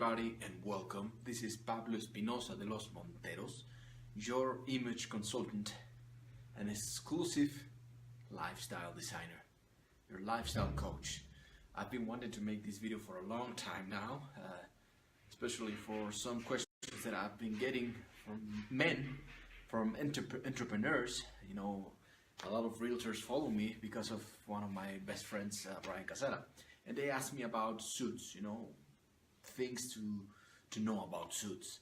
everybody and welcome. This is Pablo Espinosa de los Monteros, your image consultant and exclusive lifestyle designer, your lifestyle coach. I've been wanting to make this video for a long time now, especially for some questions that I've been getting from men, from entrepreneurs. You know, a lot of realtors follow me because of one of my best friends, Brian Casera, and they ask me about suits, you know, things to know about suits.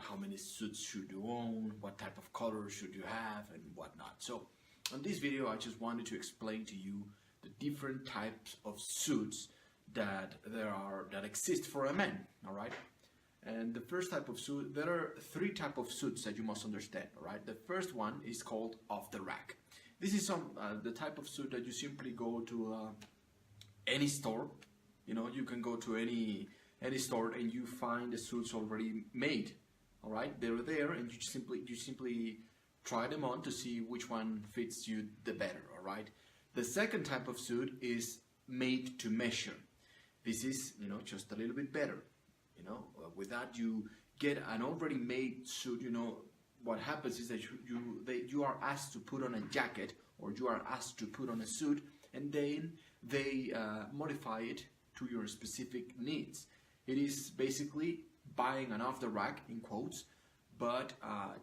How many suits should you own, what type of color should you have, and whatnot. So in this video I just wanted to explain to you the different types of suits that exist for a man. All right, and the first type of suit, there are three types of suits that you must understand. All right, the first one is called off the rack. This is the type of suit that you simply go to any store. You know, you can go to any store and you find the suits already made. All right, they're there, and you simply try them on to see which one fits you the better. All right. The second type of suit is made to measure. This is, you know, just a little bit better. You know, with that you get an already made suit. You know, what happens is that you are asked to put on a jacket, or you are asked to put on a suit, and then they modify it to your specific needs. It is basically buying an off-the-rack, in quotes, but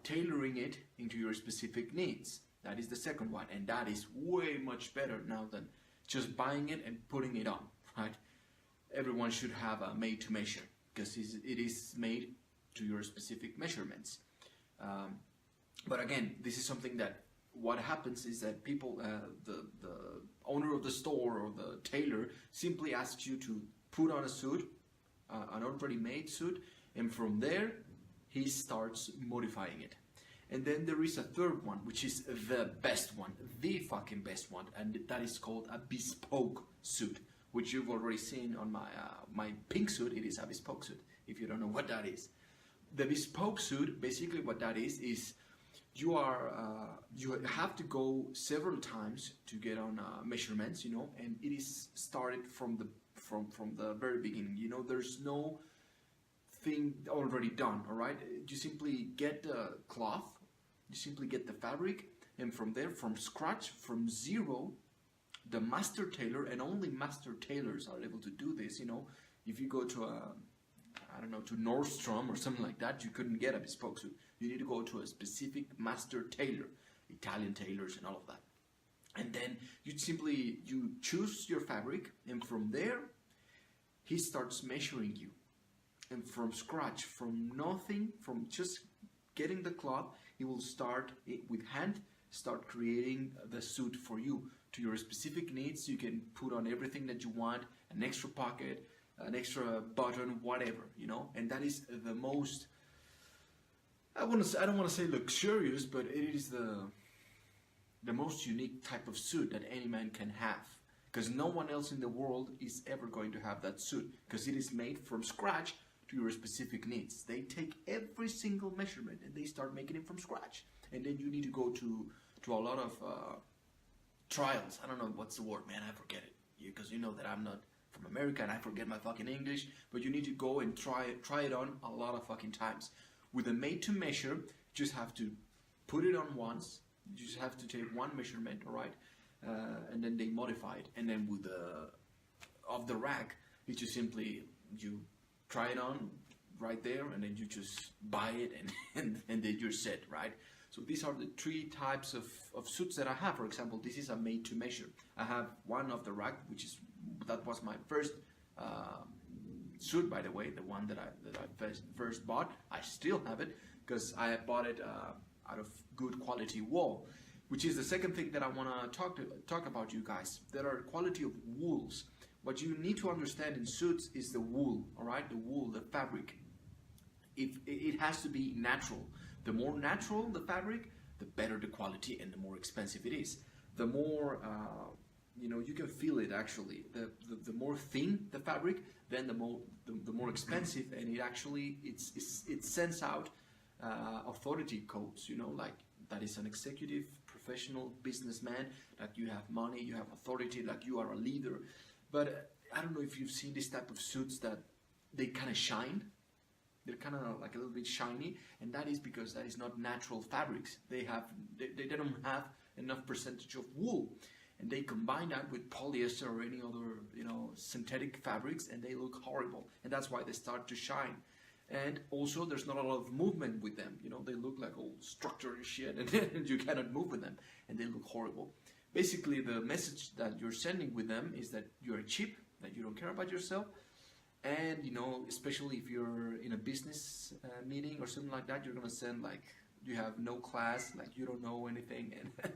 tailoring it into your specific needs. That is the second one, and that is way much better now than just buying it and putting it on, right? Everyone should have a made-to-measure, because it is made to your specific measurements. But again, this is something that what happens is that people, the owner of the store or the tailor simply asks you to put on a suit, an already made suit, and from there he starts modifying it. And then there is a third one, which is the best one, the fucking best one, and that is called a bespoke suit, which you've already seen on my pink suit. It is a bespoke suit, if you don't know what that is. The bespoke suit, basically what that is you have to go several times to get on measurements, you know, and it is started from the very beginning. You know, there's no thing already done. All right, you simply get the cloth, you simply get the fabric, and from there, from scratch, from zero, the master tailor, and only master tailors are able to do this. You know, if you go to I don't know, to Nordstrom or something like that, you couldn't get a bespoke suit. You need to go to a specific master tailor, Italian tailors and all of that. And then you choose your fabric, and from there he starts measuring you. And from scratch, from nothing, from just getting the cloth, he will start with hand, start creating the suit for you to your specific needs. You can put on everything that you want, an extra pocket, an extra button, whatever, you know. And that is the most, I don't want to say luxurious, but it is the most unique type of suit that any man can have, because no one else in the world is ever going to have that suit, because it is made from scratch to your specific needs. They take every single measurement and they start making it from scratch, and then you need to go to a lot of trials. I don't know what's the word, man, I forget it, because you know that I'm not from America and I forget my fucking English, but you need to go and try it on a lot of fucking times. With a made to measure, you just have to put it on once. You just have to take one measurement, all right, and then they modify it. And then with the off the rack, you just simply try it on right there, and then you just buy it, and then you're set, right? So these are the three types of suits that I have. For example, this is a made to measure. I have one off the rack, that was my first suit, by the way, the one that I first bought. I still have it because I bought it out of good quality wool, which is the second thing that I want to talk about, you guys. There are quality of wools. What you need to understand in suits is the wool, all right? The wool, the fabric. It has to be natural. The more natural the fabric, the better the quality and the more expensive it is. The more you know, you can feel it actually. The more thin the fabric, then the more expensive, and it sends out authority codes. You know, like that is an executive, professional businessman. That you have money, you have authority, like you are a leader. But I don't know if you've seen this type of suits that they kind of shine. They're kind of like a little bit shiny, and that is because that is not natural fabrics. They don't have enough percentage of wool, and they combine that with polyester or any other, you know, synthetic fabrics, and they look horrible. And that's why they start to shine. And also, there's not a lot of movement with them. You know, they look like all structured shit, and you cannot move with them, and they look horrible. Basically, the message that you're sending with them is that you're cheap, that you don't care about yourself, and, you know, especially if you're in a business meeting or something like that, you're gonna send like you have no class, like you don't know anything, and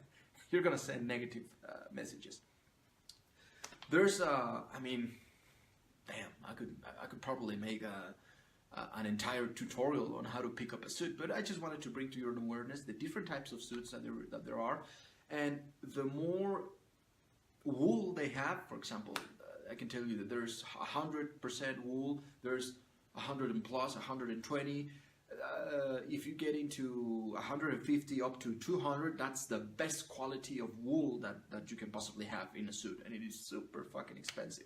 you're gonna send negative messages. There's, I mean, damn, I could probably make an entire tutorial on how to pick up a suit, but I just wanted to bring to your awareness the different types of suits that there are, and the more wool they have. For example, I can tell you that there's 100% wool, there's 100 and plus, 120. If you get into 150 up to 200, that's the best quality of wool that you can possibly have in a suit, and it is super fucking expensive.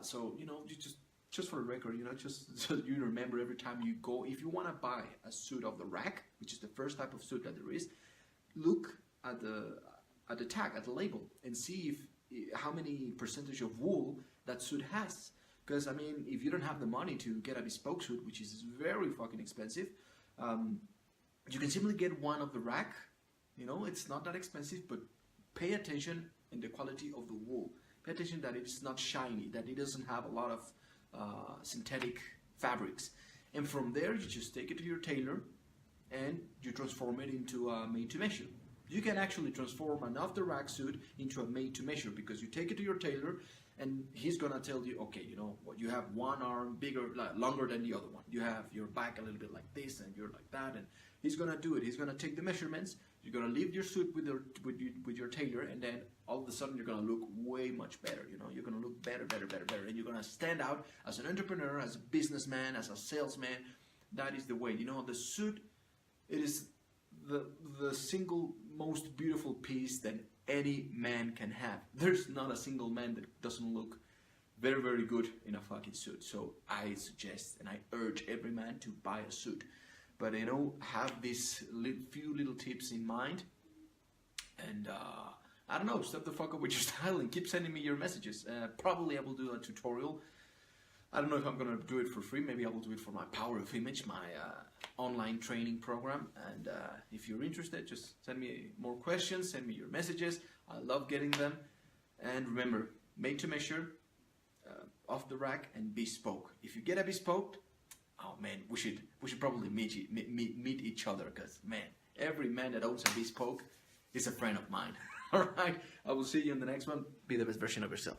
So, you know, you just for the record, you know, just so you remember every time you go, if you want to buy a suit off the rack, which is the first type of suit that there is, look at the tag, at the label, and see how many percentage of wool that suit has. Because, I mean, if you don't have the money to get a bespoke suit, which is very fucking expensive, you can simply get one off the rack. You know, it's not that expensive, but pay attention in the quality of the wool. Pay attention that it's not shiny, that it doesn't have a lot of synthetic fabrics. And from there, you just take it to your tailor and you transform it into a made-to-measure. You can actually transform an off-the-rack suit into a made-to-measure, because you take it to your tailor and he's gonna tell you, okay, you know what, you have one arm bigger, longer than the other one. You have your back a little bit like this, and you're like that, and he's gonna do it. He's gonna take the measurements. You're gonna leave your suit with your tailor, and then all of a sudden you're gonna look way much better. You know, you're gonna look better, and you're gonna stand out as an entrepreneur, as a businessman, as a salesman. That is the way. You know, the suit, it is the single most beautiful piece that any man can have. There's not a single man that doesn't look very, very good in a fucking suit. So I suggest and I urge every man to buy a suit. But, you know, have these few little tips in mind. And I don't know, step the fuck up with your style and keep sending me your messages. Probably I will do a tutorial. I don't know if I'm going to do it for free. Maybe I will do it for my Power of Image, my online training program. And if you're interested, just send me more questions, send me your messages. I love getting them. And remember, made to measure, off the rack, and bespoke. If you get a bespoke, oh man, we should probably meet each other, because man, every man that owns a bespoke is a friend of mine. All right, I will see you in the next one. Be the best version of yourself.